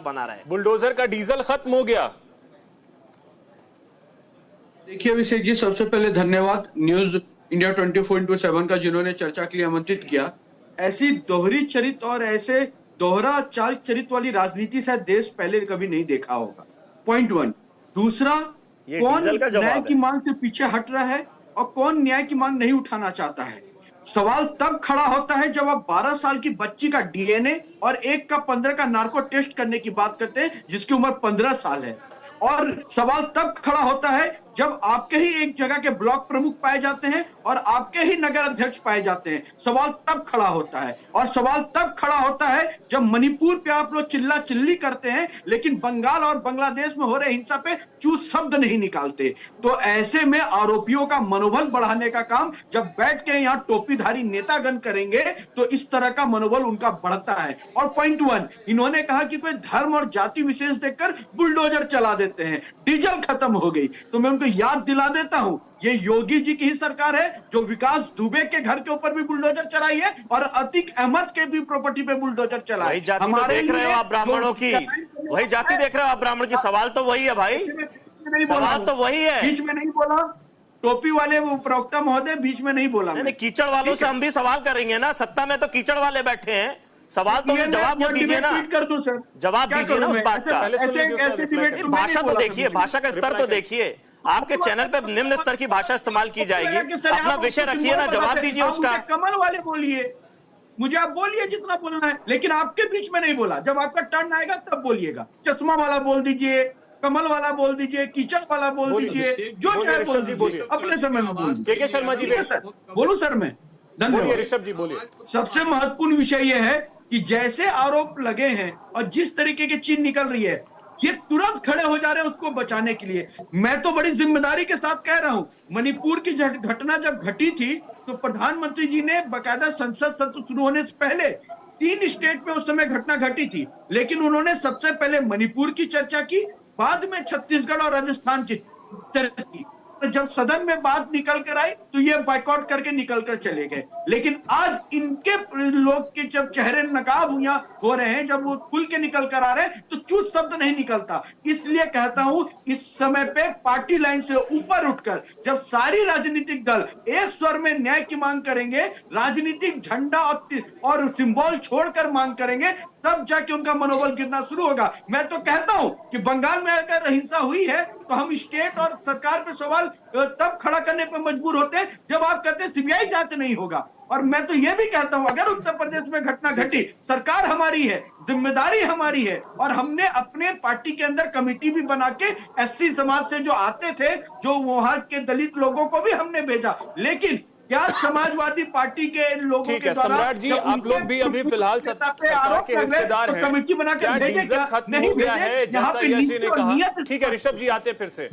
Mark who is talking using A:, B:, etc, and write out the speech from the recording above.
A: बना रहे।
B: बुलडोजर का डीजल खत्म हो गया।
C: देखिए अभिषेक जी, सबसे पहले धन्यवाद न्यूज इंडिया 24/7 का, जिन्होंने चर्चा के लिए आमंत्रित किया। ऐसी दोहरी चरित्र और ऐसे दोहरा चाल चरित्र वाली राजनीति शायद देश पहले कभी नहीं देखा होगा। Point one. दूसरा, कौन न्याय की मांग से पीछे हट रहा है और कौन न्याय की मांग नहीं उठाना चाहता है। सवाल तब खड़ा होता है जब आप 12 साल की बच्ची का डीएनए और 1 का 15 का नार्को टेस्ट करने की बात करते हैं, जिसकी उम्र 15 साल है। और सवाल तब खड़ा होता है जब आपके ही एक जगह के ब्लॉक प्रमुख पाए जाते हैं और आपके ही नगर अध्यक्ष पाए जाते हैं। सवाल तब खड़ा होता है। और सवाल तब खड़ा होता है जब मणिपुर पे आप लोग चिल्ला चिल्ली करते हैं, लेकिन बंगाल और बांग्लादेश में हो रहे हिंसा पे चूस शब्द नहीं निकालते। तो ऐसे में आरोपियों का मनोबल बढ़ाने का काम जब बैठ के यहाँ टोपीधारी नेतागण करेंगे तो इस तरह का मनोबल उनका बढ़ता है। और पॉइंट वन, इन्होंने कहा कि कोई धर्म और जाति विशेष देखकर बुलडोजर चला देते हैं, डीजल खत्म हो गई। तो मैं उनको याद दिला देता हूं, ये योगी जी की ही सरकार है जो विकास दुबे के घर के ऊपर भी बुलडोजर चलाई है और अतीक अहमद के भी प्रॉपर्टी पे बुलडोजर चला है।
A: हमारे देख रहे हो आप ब्राह्मणों की, वही जाति देख रहे हो आप ब्राह्मण की। सवाल तो वही है भाई, सवाल तो वही है।
C: बीच में नहीं बोला टोपी वाले वो प्रवक्ता महोदय, बीच में नहीं बोला।
A: नहीं, कीचड़ वालों से हम भी सवाल करेंगे ना, सत्ता में तो कीचड़ वाले बैठे हैं। सवाल तो जवाब दीजिए ना, जवाब दीजिए ना उस बात का। भाषा तो देखिए, भाषा का स्तर तो देखिए। आपके चैनल पे निम्न स्तर की भाषा इस्तेमाल की जाएगी। अपना विषय रखिए ना, जवाब दीजिए उसका।
C: कमल वाले बोलिए, मुझे आप बोलिए जितना बोलना है, लेकिन आपके बीच में नहीं बोला। जब आपका टर्न आएगा तब बोलिएगा। चश्मा वाला बोल दीजिए, कमल वाला बोल दीजिए, कीचड़ वाला बोल दीजिए, जो चाहे बोल दीजिए, अपने समय में बोलिए।
B: के शर्मा जी
C: बोलू सर मैं? धन्यवाद।
B: ऋषभ जी बोलिए।
C: सबसे महत्वपूर्ण विषय यह है कि जैसे आरोप लगे हैं और जिस तरीके की चीन निकल रही है, ये तुरंत खड़े हो जा रहे हैं उसको बचाने के लिए। मैं तो बड़ी जिम्मेदारी के साथ कह रहा हूं, मणिपुर की घटना जब घटी थी तो प्रधानमंत्री जी ने बकायदा संसद सत्र शुरू होने से पहले 3 स्टेट में उस समय घटना घटी थी, लेकिन उन्होंने सबसे पहले मणिपुर की चर्चा की, बाद में छत्तीसगढ़ और राजस्थान की चर्चा की। तो जब सदन में बात निकल कर आई तो ये बाइकआउट करके निकल कर चले गए। लेकिन आज इनके लोग के जब चेहरे नकाब हो रहे हैं, जब वो खुल के निकल कर आ रहे हैं तो चूत शब्द नहीं निकलता। इसलिए कहता हूं, इस समय पे पार्टी लाइन से ऊपर उठकर जब सारी राजनीतिक दल एक स्वर में न्याय की मांग करेंगे, राजनीतिक झंडा और सिंबल छोड़कर मांग करेंगे, तब जाके उनका मनोबल गिरना शुरू होगा। मैं तो कहता हूं कि बंगाल में अगर हिंसा हुई है तो हम स्टेट और सरकार पे सवाल तब खड़ा करने पर मजबूर होते हैं जब आप कहते हैं सीबीआई जांच नहीं होगा। और मैं तो यह भी कहता हूं, अगर उत्तर प्रदेश में घटना घटी, सरकार हमारी है, जिम्मेदारी हमारी है, और हमने अपने पार्टी के अंदर कमेटी भी बना के एससी समाज से जो आते थे, जो वहां के दलित लोगों को भी हमने भेजा। लेकिन क्या समाजवादी पार्टी के लोगों के द्वारा
B: सम्राट जी, आप लोग भी अभी फिलहाल सरकार के हिस्सेदार हैं,
C: कमेटी बनाकर
B: क्या डीजल खत्म हो गया है जैसा यह जी ने कहा? ठीक है ऋषभ जी, आते फिर से।